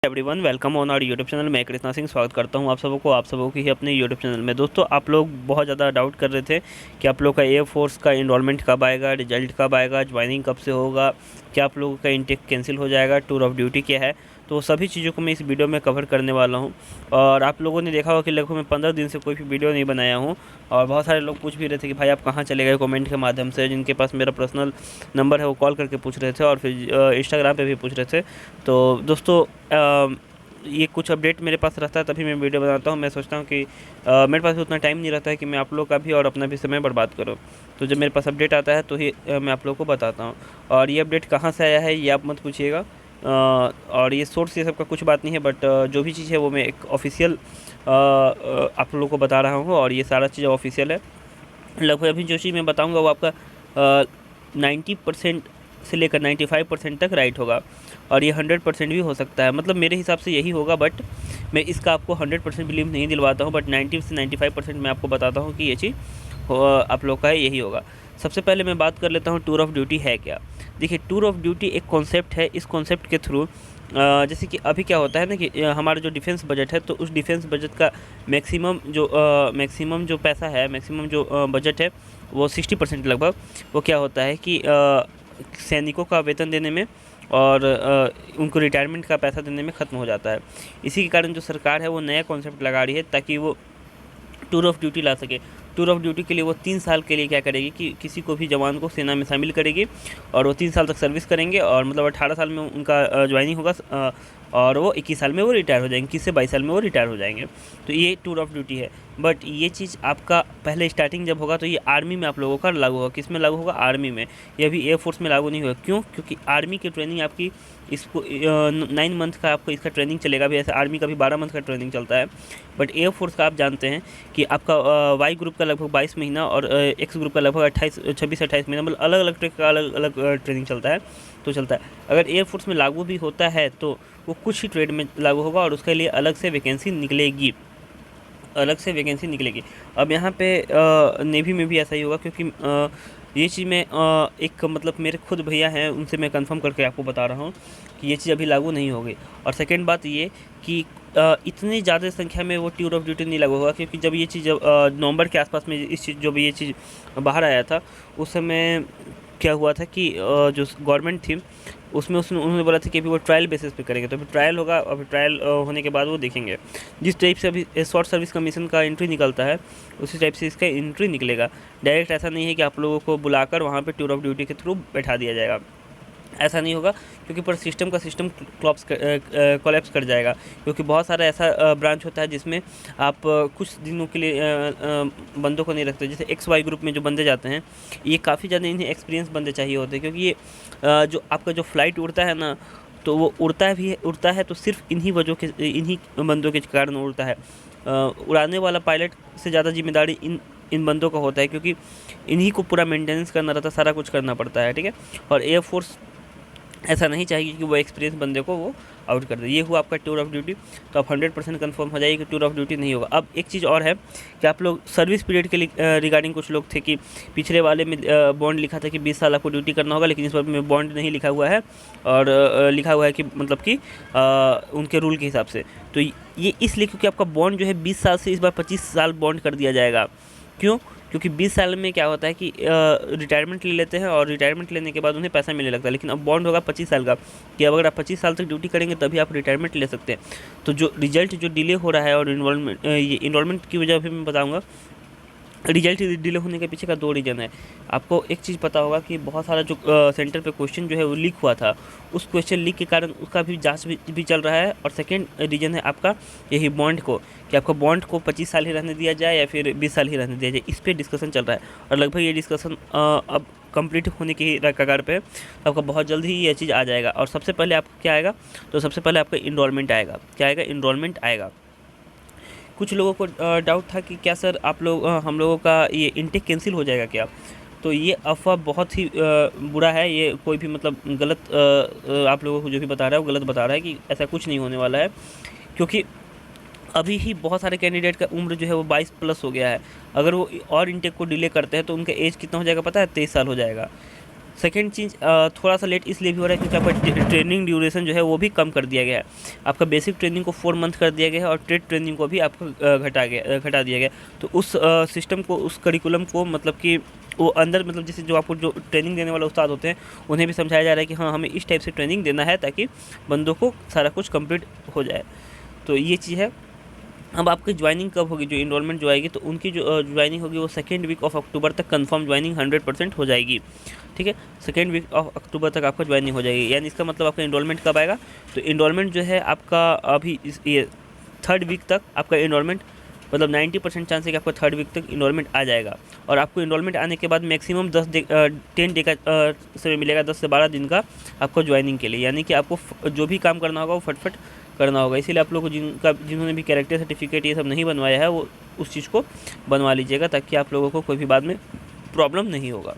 Everyone, welcome on our YouTube channel. मैं कृष्णा सिंह स्वागत करता हूं आप सबको ही अपने यूट्यूब चैनल में। दोस्तों, आप लोग बहुत ज़्यादा डाउट कर रहे थे कि आप लोग का एयर फोर्स का इनरोलमेंट कब आएगा, रिजल्ट कब आएगा, ज्वाइनिंग कब से होगा, क्या आप लोगों का इंटेक कैंसिल हो जाएगा, टूर ऑफ ड्यूटी क्या है। तो सभी चीज़ों को मैं इस वीडियो में कवर करने वाला हूं। और आप लोगों ने देखा होगा कि लगभग मैं 15 दिन से कोई भी वीडियो नहीं बनाया हूं। और बहुत सारे लोग पूछ भी रहे थे कि भाई आप कहाँ चले गए, कमेंट के माध्यम से। जिनके पास मेरा पर्सनल नंबर है वो कॉल करके पूछ रहे थे, और फिर इंस्टाग्राम पे भी पूछ रहे थे। तो दोस्तों, ये कुछ अपडेट मेरे पास रहता है तभी मैं वीडियो बनाता हूँ। मैं सोचता हूँ कि मेरे पास उतना टाइम नहीं रहता है कि मैं आप लोग का भी और अपना भी समय बर्बाद करूँ। तो जब मेरे पास अपडेट आता है तो ही मैं आप लोग को बताता हूँ। और ये अपडेट कहाँ से आया है ये आप मत पूछिएगा। और ये सोर्स ये सब का कुछ बात नहीं है, बट जो भी चीज़ है वो मैं एक ऑफिशियल आप लोगों को बता रहा हूँ, और ये सारा चीज़ ऑफिशियल है। लगभग अभी जो चीज़ मैं बताऊँगा वो आपका 90% से लेकर 95% तक राइट होगा, और ये 100% भी हो सकता है। मतलब मेरे हिसाब से यही होगा, बट मैं इसका आपको 100% बिलीव नहीं दिलवाता हूँ। बट 90 से 95% मैं आपको बताता हूँ कि ये चीज़ आप लोग का है, यही होगा। सबसे पहले मैं बात कर लेता हूँ टूर ऑफ ड्यूटी है क्या। देखिए, टूर ऑफ ड्यूटी एक कॉन्सेप्ट है। इस कॉन्सेप्ट के थ्रू जैसे कि अभी क्या होता है ना कि हमारा जो डिफेंस बजट है, तो उस डिफेंस बजट का मैक्सिमम जो पैसा है, मैक्सिमम जो बजट है, वो 60% लगभग वो क्या होता है कि सैनिकों का वेतन देने में और उनको रिटायरमेंट का पैसा देने में ख़त्म हो जाता है। इसी के कारण जो सरकार है वो नया कॉन्सेप्ट लगा रही है ताकि वो टूर ऑफ ड्यूटी ला सके। टूर ऑफ ड्यूटी के लिए वो 3 साल के लिए क्या करेगी कि किसी को भी जवान को सेना में शामिल करेगी, और वो 3 साल तक सर्विस करेंगे, और मतलब 18 साल में उनका ज्वाइनिंग होगा, और वो 21 साल में वो रिटायर हो जाएंगे, 21 से 22 साल में वो रिटायर हो जाएंगे। तो ये टूर ऑफ ड्यूटी है। बट ये चीज़ आपका पहले स्टार्टिंग जब होगा तो ये आर्मी में आप लोगों का लागू होगा। किस में लागू होगा? आर्मी में। ये अभी एयरफोर्स में लागू नहीं होगा। क्यों? क्योंकि आर्मी की ट्रेनिंग आपकी इसको 9 मंथ का आपको इसका ट्रेनिंग चलेगा। भी ऐसे आर्मी का भी 12 मंथ का ट्रेनिंग चलता है। बट एयरफोर्स का आप जानते हैं कि आपका वाई ग्रुप का लगभग 22 महीना और एक्स ग्रुप का लगभग 26-28 महीना, मतलब अलग अलग ट्रैक का अलग अलग ट्रेनिंग चलता है। तो चलता है। अगर एयरफोर्स में लागू भी होता है तो वो कुछ ही ट्रेड में लागू होगा, और उसके लिए अलग से वैकेंसी निकलेगी। अब यहाँ पे नेवी में भी ऐसा ही होगा, क्योंकि ये चीज़ मैं एक मतलब मेरे खुद भैया हैं उनसे मैं कंफर्म करके आपको बता रहा हूँ कि ये चीज़ अभी लागू नहीं होगी। और सेकंड बात ये कि इतनी ज़्यादा संख्या में वो टूर ऑफ ड्यूटी नहीं लागू होगा, क्योंकि जब ये चीज़ नवंबर के आसपास में इस चीज़ जब ये चीज़ बाहर आया था, उस समय क्या हुआ था कि जो गवर्नमेंट थी उसमें उन्होंने बोला था कि अभी वो ट्रायल बेसिस पे करेंगे। तो अभी ट्रायल होगा, अभी ट्रायल होने के बाद वो देखेंगे। जिस टाइप से अभी शॉर्ट सर्विस कमीशन का एंट्री निकलता है, उसी टाइप से इसका एंट्री निकलेगा। डायरेक्ट ऐसा नहीं है कि आप लोगों को बुलाकर वहाँ पे टूर ऑफ ड्यूटी के थ्रू बैठा दिया जाएगा। ऐसा नहीं होगा, क्योंकि पूरा सिस्टम कोलैप्स कर जाएगा। क्योंकि बहुत सारा ऐसा ब्रांच होता है जिसमें आप कुछ दिनों के लिए बंदों को नहीं रखते। जैसे एक्स वाई ग्रुप में जो बंदे जाते हैं, ये काफ़ी ज़्यादा इन्हें एक्सपीरियंस बंदे चाहिए होते हैं, क्योंकि ये जो आपका जो फ्लाइट उड़ता है ना, तो वो उड़ता है तो सिर्फ इन्हीं बंदों के कारण उड़ता है। उड़ाने वाला पायलट से ज़्यादा जिम्मेदारी इन बंदों का होता है, क्योंकि इन्हीं को पूरा मेंटेनेंस करना रहता है, सारा कुछ करना पड़ता है। ठीक है। और एयरफोर्स ऐसा नहीं चाहिए कि वो एक्सपीरियंस बंदे को वो आउट कर दे। ये हुआ आपका टूर ऑफ ड्यूटी। तो आप 100% कन्फर्म हो जाइए कि टूर ऑफ ड्यूटी नहीं होगा। अब एक चीज़ और है कि आप लोग सर्विस पीरियड के रिगार्डिंग कुछ लोग थे कि पिछले वाले में बॉन्ड लिखा था कि 20 साल आपको ड्यूटी करना होगा, लेकिन इस बार में बॉन्ड नहीं लिखा हुआ है, और लिखा हुआ है कि मतलब कि उनके रूल के हिसाब से। तो ये इसलिए क्योंकि आपका बॉन्ड जो है 20 साल से इस बार 25 साल बॉन्ड कर दिया जाएगा। क्यों? क्योंकि 20 साल में क्या होता है कि रिटायरमेंट ले लेते हैं, और रिटायरमेंट लेने के बाद उन्हें पैसा मिलने लगता है। लेकिन अब बॉन्ड होगा 25 साल का, कि अब अगर आप 25 साल तक ड्यूटी करेंगे तभी आप रिटायरमेंट ले सकते हैं। तो जो रिजल्ट जो डिले हो रहा है, और ये इन्वॉल्वमेंट की वजह भी मैं बताऊँगा। रिजल्ट डिले होने के पीछे का 2 रीज़न है। आपको एक चीज़ पता होगा कि बहुत सारा जो सेंटर पे क्वेश्चन जो है वो लीक हुआ था, उस क्वेश्चन लीक के कारण उसका भी जांच भी चल रहा है। और सेकंड रीज़न है आपका यही बॉन्ड को, कि आपका बॉन्ड को 25 साल ही रहने दिया जाए या फिर 20 साल ही रहने दिया जाए। इस पर डिस्कशन चल रहा है, और लगभग ये डिस्कशन अब कंप्लीट होने की कगार पे है। तो आपका बहुत जल्द ही ये चीज़ आ जाएगा। और सबसे पहले आपका क्या आएगा? तो सबसे पहले आपका इनरोलमेंट आएगा। क्या आएगा? इनरोलमेंट आएगा। कुछ लोगों को डाउट था कि क्या सर आप लोग हम लोगों का ये इंटेक कैंसिल हो जाएगा क्या? तो ये अफ़वाह बहुत ही बुरा है। ये कोई भी मतलब गलत आप लोगों को जो भी बता रहा है वो गलत बता रहा है कि ऐसा कुछ नहीं होने वाला है। क्योंकि अभी ही बहुत सारे कैंडिडेट का उम्र जो है वो 22 प्लस हो गया है। अगर वो और इंटेक को डिले करते हैं तो उनका एज कितना हो जाएगा पता है? 23 साल हो जाएगा। सेकेंड चीज़ थोड़ा सा लेट इसलिए भी हो रहा है क्योंकि आपका ट्रेनिंग ड्यूरेशन जो है वो भी कम कर दिया गया है। आपका बेसिक ट्रेनिंग को 4 मंथ कर दिया गया है और ट्रेड ट्रेनिंग को भी आपका घटा दिया गया। तो उस सिस्टम को, उस करिकुलम को, मतलब कि वो अंदर, मतलब जैसे जो आपको जो ट्रेनिंग देने वाले उस्ताद होते हैं उन्हें भी समझाया जा रहा है कि हाँ, हमें इस टाइप से ट्रेनिंग देना है ताकि बंदों को सारा कुछ कंप्लीट हो जाए। तो ये चीज़ है। अब आपकी ज्वाइनिंग कब होगी, जो इनरोलमेंट जो आएगी तो उनकी जो ज्वाइनिंग होगी वो सेकेंड वीक ऑफ अक्टूबर तक कंफर्म ज्वाइनिंग 100% हो जाएगी। ठीक है, सेकेंड वीक ऑफ अक्टूबर तक आपका ज्वाइनिंग हो जाएगी। यानी इसका मतलब आपका इनरोलमेंट कब आएगा, तो इनरोलमेंट जो है आपका अभी ये 3rd वीक तक आपका इनरोलमेंट, मतलब 90% चांस है कि आपका 3rd वीक तक इनरोलमेंट आ जाएगा। और आपको इनरोलमेंट आने के बाद मैक्सिमम 10 डे का समय मिलेगा, 10 से 12 दिन का आपको ज्वाइनिंग के लिए। यानी कि आपको जो भी काम करना होगा वो फटफट करना होगा। इसीलिए आप लोग को जिन्होंने भी कैरेक्टर सर्टिफिकेट ये सब नहीं बनवाया है वो उस चीज़ को बनवा लीजिएगा ताकि आप लोगों को कोई भी बाद में प्रॉब्लम नहीं होगा।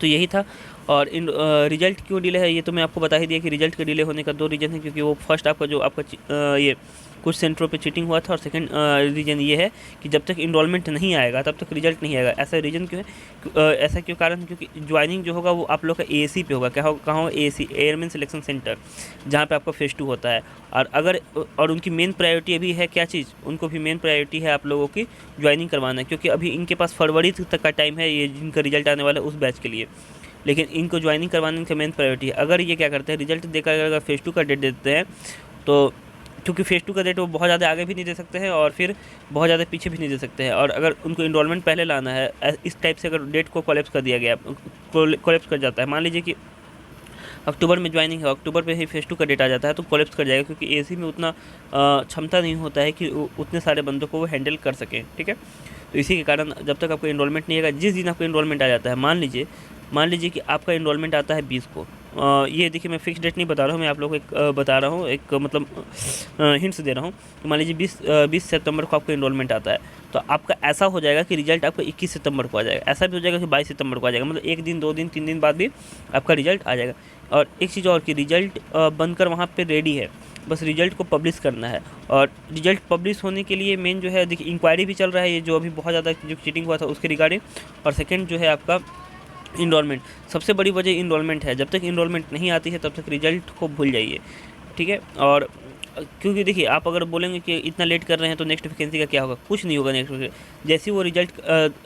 तो यही था। और इन रिजल्ट क्यों डिले है ये तो मैं आपको बता ही दिया कि रिजल्ट के डिले होने का 2 रीज़न है, क्योंकि वो फर्स्ट आपका जो आपका ये कुछ सेंटरों पे चीटिंग हुआ था, और सेकंड रीज़न ये है कि जब तक इनरोलमेंट नहीं आएगा तब तक रिजल्ट नहीं आएगा। ऐसा रीज़न क्यों है, ऐसा क्यों कारण है, क्योंकि ज्वाइनिंग जो होगा वो आप लोग का एएसी पे होगा। क्या होगा, कहाँ होगा, एएसी, एयरमैन सिलेक्शन सेंटर, जहाँ पे आपका फेज 2 होता है। और उनकी मेन प्रायोरिटी अभी है क्या चीज़, उनको भी मेन प्रायोरिटी है आप लोगों की ज्वाइनिंग करवाना, क्योंकि अभी इनके पास फरवरी तक का टाइम है, ये जिनका रिजल्ट आने वाला है उस बैच के लिए। लेकिन इनको ज्वाइनिंग करवाने की मेन प्रायोरिटी है। अगर ये क्या करते हैं, रिजल्ट देकर अगर फेज 2 का डेट देते हैं तो, क्योंकि फेज 2 का डेट वो बहुत ज़्यादा आगे भी नहीं दे सकते हैं और फिर बहुत ज़्यादा पीछे भी नहीं दे सकते हैं। और अगर उनको इनरोलमेंट पहले लाना है, इस टाइप से अगर डेट को कोलैप्स कर दिया गया, कोलैप्स कर जाता है, मान लीजिए कि अक्टूबर में ज्वाइनिंग है, अक्टूबर पे ही फेज 2 का डेट आ जाता है तो कोलैप्स कर जाएगा, क्योंकि एसी में उतना क्षमता नहीं होता है कि उतने सारे बंदों को वो हैंडल कर सकें। ठीक है, तो इसी के कारण जब तक आपका इनरोलमेंट नहीं आएगा, जिस दिन आपका इनरोलमेंट आ जाता है, मान लीजिए कि आपका इनरोलमेंट आता है 20 को, ये देखिए मैं फिक्स डेट नहीं बता रहा हूँ, मैं आप लोगों को एक बता रहा हूँ, एक मतलब हिंट्स दे रहा हूँ। तो मान लीजिए 20 सितंबर को आपका इनरोलमेंट आता है, तो आपका ऐसा हो जाएगा कि रिजल्ट आपका 21 सितंबर को आ जाएगा। ऐसा भी हो जाएगा कि 22 सितंबर को आ जाएगा, मतलब 1 दिन, 2 दिन, 3 दिन बाद भी आपका रिजल्ट आ जाएगा। और एक चीज़ और कि रिजल्ट बनकर वहाँ पे रेडी है, बस रिजल्ट को पब्लिश करना है। और रिजल्ट पब्लिश होने के लिए मेन जो है, देखिए इंक्वायरी भी चल रहा है, ये जो अभी बहुत ज़्यादा जो चीटिंग हुआ था उसके रिगार्डिंग। और सेकेंड जो है आपका इनरोलमेंट, सबसे बड़ी वजह इनरोलमेंट है। जब तक इनरोलमेंट नहीं आती है तब तक रिजल्ट को भूल जाइए। ठीक है, और क्योंकि देखिए आप अगर बोलेंगे कि इतना लेट कर रहे हैं तो नेक्स्ट वैकेंसी का क्या होगा, कुछ नहीं होगा। नेक्स्ट जैसे ही वो रिजल्ट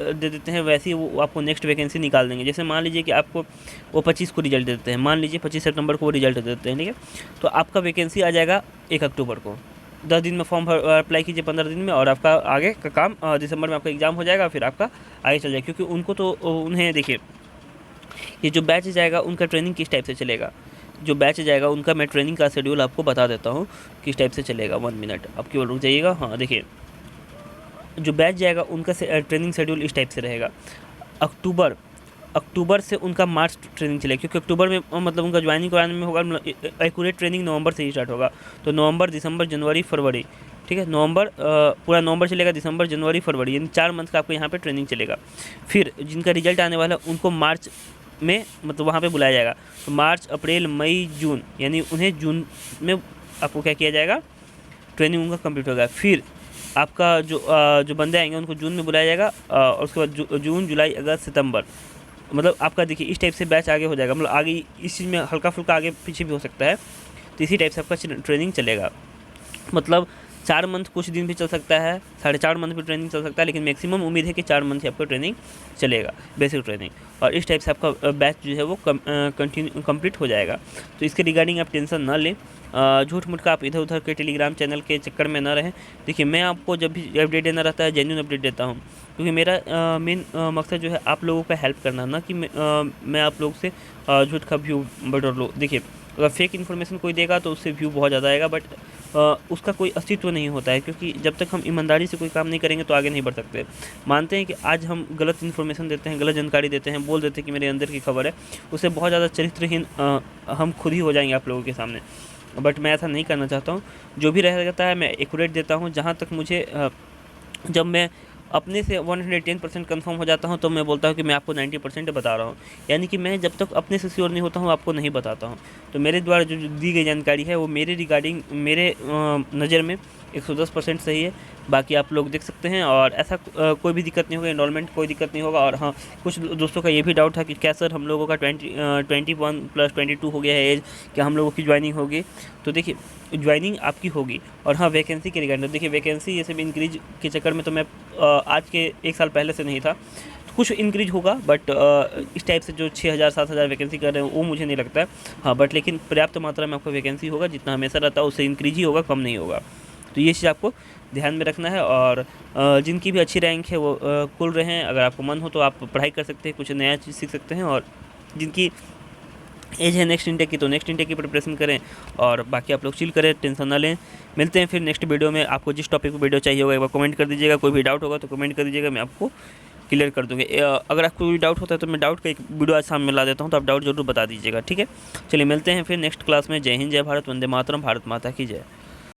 दे देते हैं वैसे ही वो आपको नेक्स्ट वैकेंसी निकाल देंगे। जैसे मान लीजिए कि आपको वो 25 को रिजल्ट देते हैं, मान लीजिए 25 सितंबर को वो रिजल्ट देते हैं, ठीक है, तो आपका वैकेंसी आ जाएगा 1 अक्टूबर को। 10 दिन में फॉर्म अप्लाई कीजिए, 15 दिन में, और आपका आगे का काम दिसंबर में आपका एग्ज़ाम हो जाएगा, फिर आपका आगे चल जाएगा। क्योंकि उनको तो उन्हें देखिए, ये जो बैच जाएगा उनका ट्रेनिंग किस टाइप से चलेगा, जो बैच जाएगा उनका मैं ट्रेनिंग का शेड्यूल आपको बता देता हूँ किस टाइप से चलेगा। 1 मिनट आप केवल रुक जाइएगा। हाँ देखिए, जो बैच जाएगा उनका ट्रेनिंग शेड्यूल इस टाइप से रहेगा। अक्टूबर से उनका मार्च ट्रेनिंग चलेगा, क्योंकि अक्टूबर में मतलब उनका ज्वाइनिंग कराने में होगा, एक्यूरेट ट्रेनिंग नवंबर से ही स्टार्ट होगा। तो नवंबर, दिसंबर, जनवरी, फरवरी, ठीक है, नवंबर पूरा नवंबर चलेगा, दिसंबर, जनवरी, फरवरी, यानी 4 मंथ का आपको यहाँ पे ट्रेनिंग चलेगा। फिर जिनका रिजल्ट आने वाला है उनको मार्च में मतलब वहाँ पे बुलाया जाएगा। तो मार्च, अप्रैल, मई, जून, यानी उन्हें जून में आपको क्या किया जाएगा, ट्रेनिंग उनका कंप्लीट होगा। फिर आपका जो बंदे आएंगे उनको जून में बुलाया जाएगा, और उसके बाद जून, जुलाई, अगस्त, सितंबर, मतलब आपका देखिए इस टाइप से बैच आगे हो जाएगा। मतलब आगे इस चीज़ में हल्का फुल्का आगे पीछे भी हो सकता है, तो इसी टाइप से आपका ट्रेनिंग चलेगा। मतलब 4 मंथ कुछ दिन भी चल सकता है, 4.5 मंथ भी ट्रेनिंग चल सकता है, लेकिन मैक्सिमम उम्मीद है कि 4 मंथ ही आपका ट्रेनिंग चलेगा, बेसिक ट्रेनिंग। और इस टाइप से आपका बैच जो है वो कंप्लीट हो जाएगा। तो इसके रिगार्डिंग आप टेंशन ना लें, झूठ मूठ का आप इधर उधर के टेलीग्राम चैनल के चक्कर में ना रहें। देखिए मैं आपको जब भी अपडेट देना रहता है जेन्युइन अपडेट देता हूँ, क्योंकि मेरा मेन मकसद जो है आप लोगों का हेल्प करना, ना कि मैं आप लोग से झूठ का व्यू बटोर लो। देखिए अगर फेक इन्फॉर्मेशन कोई देगा तो उससे व्यू बहुत ज़्यादा आएगा, बट उसका कोई अस्तित्व नहीं होता है, क्योंकि जब तक हम ईमानदारी से कोई काम नहीं करेंगे तो आगे नहीं बढ़ सकते। मानते हैं कि आज हम गलत इन्फॉर्मेशन देते हैं, गलत जानकारी देते हैं, बोल देते हैं कि मेरे अंदर की खबर है, उससे बहुत ज़्यादा चरित्रहीन हम खुद ही हो जाएंगे आप लोगों के सामने। बट मैं ऐसा नहीं करना चाहता हूँ। जो भी रहता है मैं एक्यूरेट देता हूँ। जहाँ तक मुझे जब मैं अपने से 110% कन्फर्म हो जाता हूँ तो मैं बोलता हूँ कि मैं आपको 90% बता रहा हूँ। यानी कि मैं जब तक अपने से श्योर नहीं होता हूँ आपको नहीं बताता हूँ। तो मेरे द्वारा जो दी गई जानकारी है वो मेरे रिगार्डिंग, मेरे नज़र में 110% सही है। बाकी आप लोग देख सकते हैं, और ऐसा कोई भी दिक्कत नहीं होगा, एनरोलमेंट कोई दिक्कत नहीं होगा। और हाँ, कुछ दोस्तों का ये भी डाउट था कि क्या सर हम लोगों का 21+22 हो गया है एज, क्या हम लोगों की ज्वाइनिंग होगी? तो देखिए, ज्वाइनिंग आपकी होगी। और हाँ, वैकेंसी के रिगार्डिंग देखिए, वैकेंसी ये सब इंक्रीज के चक्कर में तो मैं आज के 1 साल पहले से नहीं था, कुछ इंक्रीज होगा, बट इस टाइप से जो 6000-7000 वैकेंसी कर रहे हैं वो मुझे नहीं लगता है। हाँ, बट लेकिन पर्याप्त मात्रा में आपको वैकेंसी होगा, जितना हमेशा रहता है उससे इंक्रीज ही होगा, कम नहीं होगा। तो ये चीज़ आपको ध्यान में रखना है। और जिनकी भी अच्छी रैंक है वो खुल रहे हैं, अगर आपको मन हो तो आप पढ़ाई कर सकते हैं, कुछ नया चीज़ सीख सकते हैं। और जिनकी एज है नेक्स्ट इंटेक की, तो नेक्स्ट इंटेक की प्रिपरेशन करें। और बाकी आप लोग चिल करें, टेंशन ना लें। मिलते हैं फिर नेक्स्ट वीडियो में। आपको जिस टॉपिक पर वीडियो चाहिए होगा एक बार कमेंट कर दीजिएगा, कोई भी डाउट होगा तो कमेंट कर दीजिएगा, मैं आपको क्लियर कर दूँगे। अगर आपको कोई डाउट होता है तो मैं डाउट का एक वीडियो आज शाम में ला देता हूँ, तो आप डाउट ज़रूर बता दीजिएगा, ठीक है? चलिए मिलते हैं फिर नेक्स्ट क्लास में। जय हिंद, जय भारत, वंदे मातरम, भारत माता की जय।